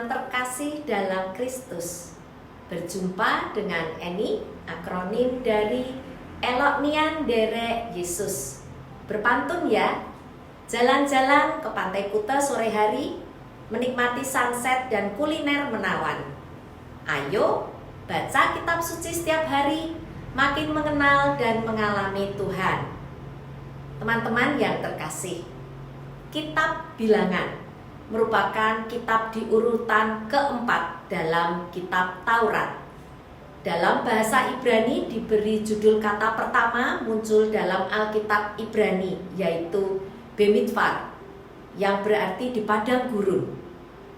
teman-teman terkasih dalam Kristus. Berjumpa dengan Eni, akronim dari Elok Nian Derek Yesus. Berpantun ya, jalan-jalan ke Pantai Kuta sore hari, menikmati sunset dan kuliner menawan. Ayo, baca kitab suci setiap hari, makin mengenal dan mengalami Tuhan. Teman-teman yang terkasih, kitab Bilangan merupakan kitab di urutan keempat dalam kitab Taurat. Dalam bahasa Ibrani diberi judul kata pertama muncul dalam Alkitab Ibrani, yaitu Bemidbar, yang berarti di padang gurun.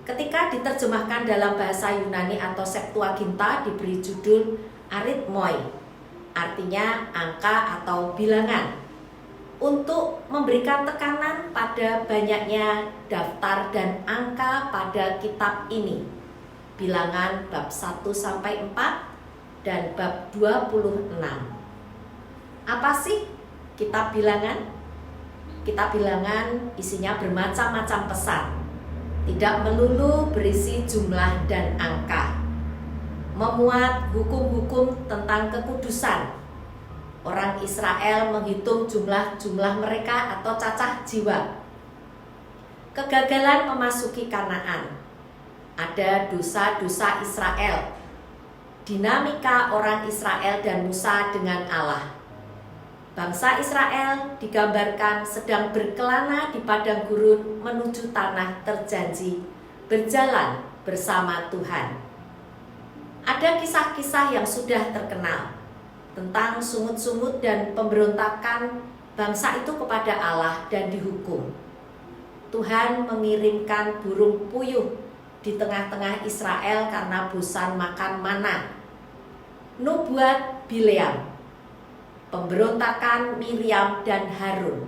Ketika diterjemahkan dalam bahasa Yunani atau Septuaginta diberi judul Arithmoi, artinya angka atau bilangan, untuk memberikan tekanan pada banyaknya daftar dan angka pada kitab ini. Bilangan bab 1-4 dan bab 26. Apa sih kitab Bilangan? Kitab Bilangan isinya bermacam-macam pesan, tidak melulu berisi jumlah dan angka. Memuat hukum-hukum tentang kekudusan. Orang Israel menghitung jumlah mereka atau cacah jiwa. Kegagalan memasuki Kanaan. Ada dosa-dosa Israel. Dinamika orang Israel dan Musa dengan Allah. Bangsa Israel digambarkan sedang berkelana di padang gurun menuju tanah terjanji, berjalan bersama Tuhan. Ada kisah-kisah yang sudah terkenal tentang sungut-sungut dan pemberontakan bangsa itu kepada Allah dan dihukum. Tuhan mengirimkan burung puyuh di tengah-tengah Israel karena bosan makan mana. Nubuat Bileam, pemberontakan Miriam dan Harun,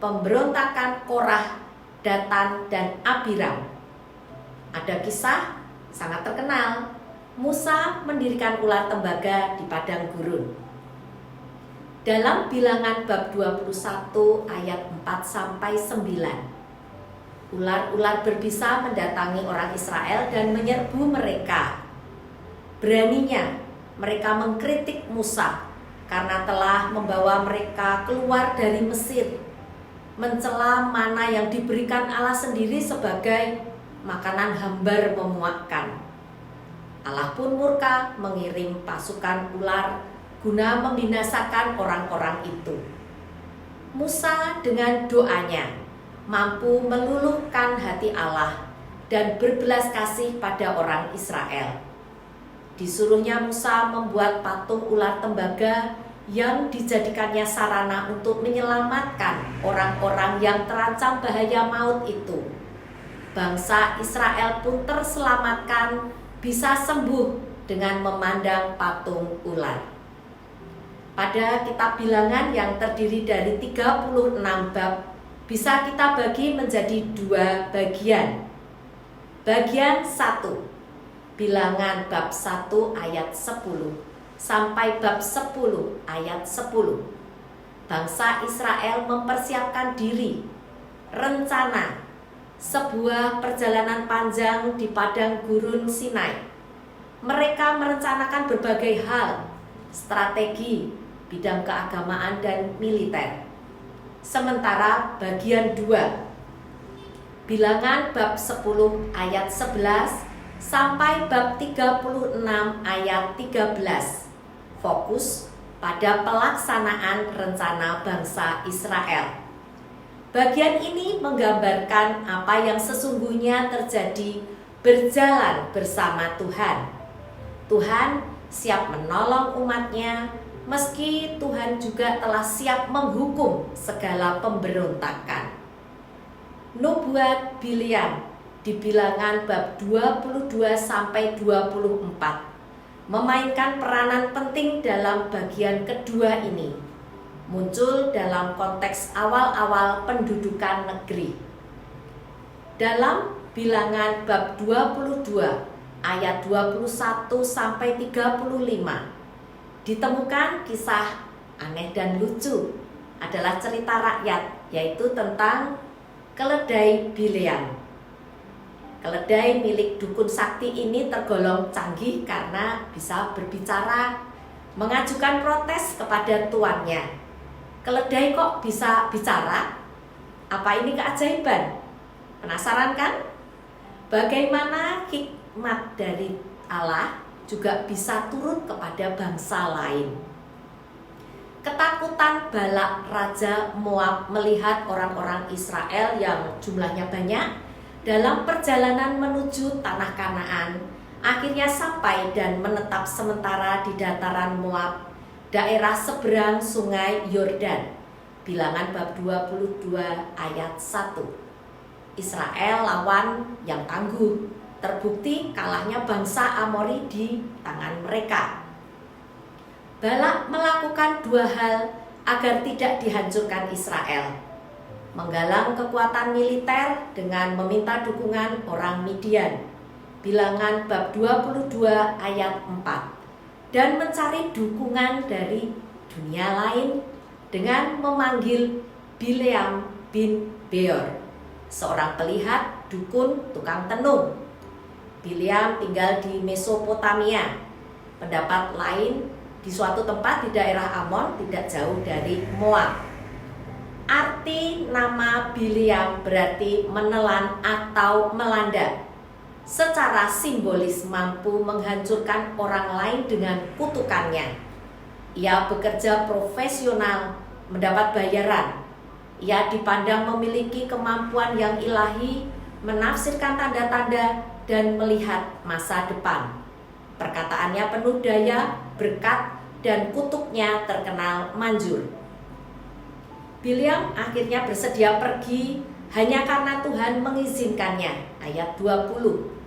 pemberontakan Korah, Datan dan Abiram. Ada kisah sangat terkenal, Musa mendirikan ular tembaga di padang gurun. Dalam Bilangan bab 21 ayat 4-9, ular-ular berbisa mendatangi orang Israel dan menyerbu mereka. Beraninya mereka mengkritik Musa karena telah membawa mereka keluar dari Mesir, mencela mana yang diberikan Allah sendiri sebagai makanan hambar memuakkan. Allah pun murka mengirim pasukan ular guna membinasakan orang-orang itu. Musa dengan doanya mampu meluluhkan hati Allah dan berbelas kasih pada orang Israel. Disuruhnya Musa membuat patung ular tembaga yang dijadikannya sarana untuk menyelamatkan orang-orang yang terancam bahaya maut itu. Bangsa Israel pun terselamatkan, bisa sembuh dengan memandang patung ular. Pada kitab Bilangan yang terdiri dari 36 bab bisa kita bagi menjadi 2 bagian. Bagian 1, Bilangan bab 1 ayat 10 sampai bab 10 ayat 10. Bangsa Israel mempersiapkan diri, rencana sebuah perjalanan panjang di padang gurun Sinai. Mereka merencanakan berbagai hal, strategi, bidang keagamaan dan militer. Sementara bagian 2, Bilangan bab 10 ayat 11 sampai bab 36 ayat 13, fokus pada pelaksanaan rencana bangsa Israel. Bagian ini menggambarkan apa yang sesungguhnya terjadi berjalan bersama Tuhan. Tuhan siap menolong umatnya, meski Tuhan juga telah siap menghukum segala pemberontakan. Nubuat Bileam di Bilangan bab 22-24 memainkan peranan penting dalam bagian kedua ini. Muncul dalam konteks awal-awal pendudukan negeri. Dalam Bilangan bab 22 ayat 21-35 ditemukan kisah aneh dan lucu, adalah cerita rakyat, yaitu tentang keledai Bileam. Keledai milik dukun sakti ini tergolong canggih karena bisa berbicara, mengajukan protes kepada tuannya. Keledai kok bisa bicara? Apa ini keajaiban? Penasaran kan? Bagaimana hikmat dari Allah juga bisa turun kepada bangsa lain. Ketakutan Balak Raja Moab melihat orang-orang Israel yang jumlahnya banyak dalam perjalanan menuju tanah Kanaan akhirnya sampai dan menetap sementara di dataran Moab, daerah seberang sungai Yordan. Bilangan bab 22 ayat 1. Israel lawan yang tangguh, terbukti kalahnya bangsa Amori di tangan mereka. Balak melakukan dua hal agar tidak dihancurkan Israel: menggalang kekuatan militer dengan meminta dukungan orang Midian. Bilangan bab 22 ayat 4. Dan mencari dukungan dari dunia lain dengan memanggil Bileam bin Beor, seorang pelihat, dukun, tukang tenung. Bileam tinggal di Mesopotamia. Pendapat lain, di suatu tempat di daerah Amon tidak jauh dari Moab. Arti nama Bileam berarti menelan atau melanda. Secara simbolis mampu menghancurkan orang lain dengan kutukannya. Ia bekerja profesional, mendapat bayaran. Ia dipandang memiliki kemampuan yang ilahi, menafsirkan tanda-tanda dan melihat masa depan. Perkataannya penuh daya, berkat, dan kutuknya terkenal manjur. Bileam akhirnya bersedia pergi hanya karena Tuhan mengizinkannya. Ayat 20.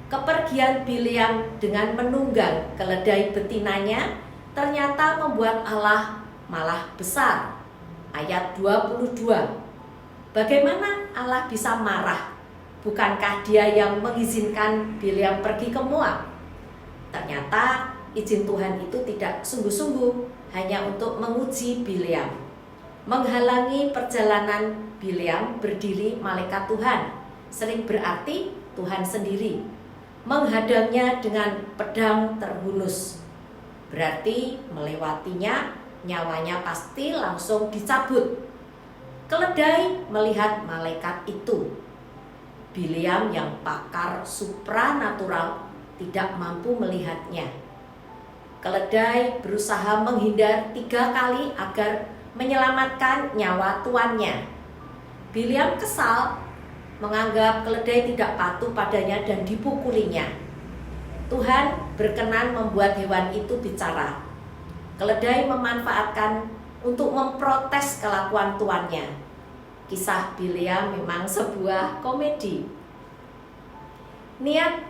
Kepergian Bileam dengan menunggang keledai betinanya ternyata membuat Allah malah besar. Ayat 22. Bagaimana Allah bisa marah? Bukankah Dia yang mengizinkan Bileam pergi ke Moab? Ternyata izin Tuhan itu tidak sungguh-sungguh, hanya untuk menguji Bileam. Menghalangi perjalanan Bileam berdiri malaikat Tuhan, sering berarti Tuhan sendiri. Menghadangnya dengan pedang terhunus, berarti melewatinya nyawanya pasti langsung dicabut. Keledai melihat malaikat itu. Bileam yang pakar supranatural tidak mampu melihatnya. Keledai berusaha menghindar 3 kali agar menyelamatkan nyawa tuannya. Bileam kesal, menganggap keledai tidak patuh padanya dan dipukulinya. Tuhan berkenan membuat hewan itu bicara. Keledai memanfaatkan untuk memprotes kelakuan tuannya. Kisah Bileam memang sebuah komedi. Niat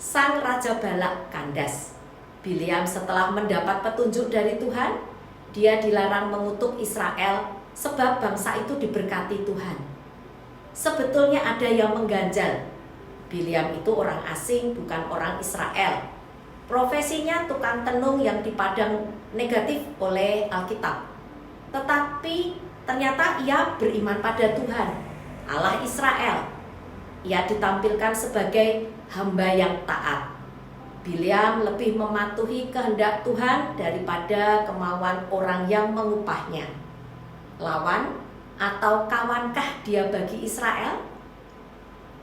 sang Raja Balak kandas. Bileam setelah mendapat petunjuk dari Tuhan, dia dilarang mengutuk Israel sebab bangsa itu diberkati Tuhan. Sebetulnya ada yang mengganjal. Bileam itu orang asing, bukan orang Israel. Profesinya tukang tenung yang dipandang negatif oleh Alkitab. Tetapi ternyata ia beriman pada Tuhan, Allah Israel. Ia ditampilkan sebagai hamba yang taat. Bileam lebih mematuhi kehendak Tuhan daripada kemauan orang yang mengupahnya. Lawan atau kawankah dia bagi Israel?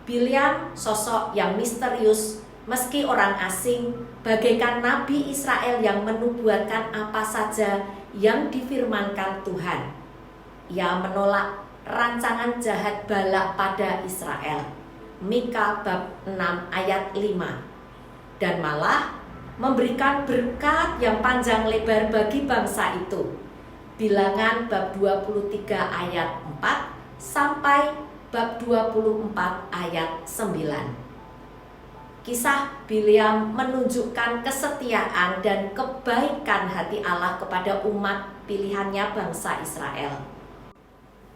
Bileam sosok yang misterius, meski orang asing, bagaikan nabi Israel yang menubuatkan apa saja yang difirmankan Tuhan. Ia menolak rancangan jahat Balak pada Israel. Mika bab 6 ayat 5. Dan malah memberikan berkat yang panjang lebar bagi bangsa itu. Bilangan bab 23 ayat 4 sampai bab 24 ayat 9. Kisah Bileam menunjukkan kesetiaan dan kebaikan hati Allah kepada umat pilihannya bangsa Israel.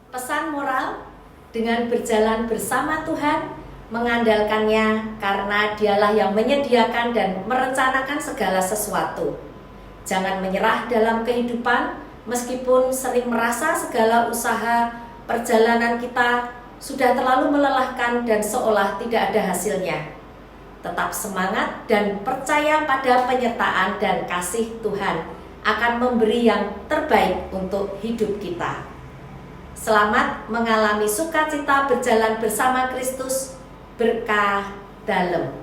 Pesan moral: dengan berjalan bersama Tuhan, mengandalkannya karena Dialah yang menyediakan dan merencanakan segala sesuatu. Jangan menyerah dalam kehidupan, meskipun sering merasa segala usaha perjalanan kita sudah terlalu melelahkan dan seolah tidak ada hasilnya. Tetap semangat dan percaya pada penyertaan dan kasih Tuhan akan memberi yang terbaik untuk hidup kita. Selamat mengalami sukacita berjalan bersama Kristus, berkah dalam.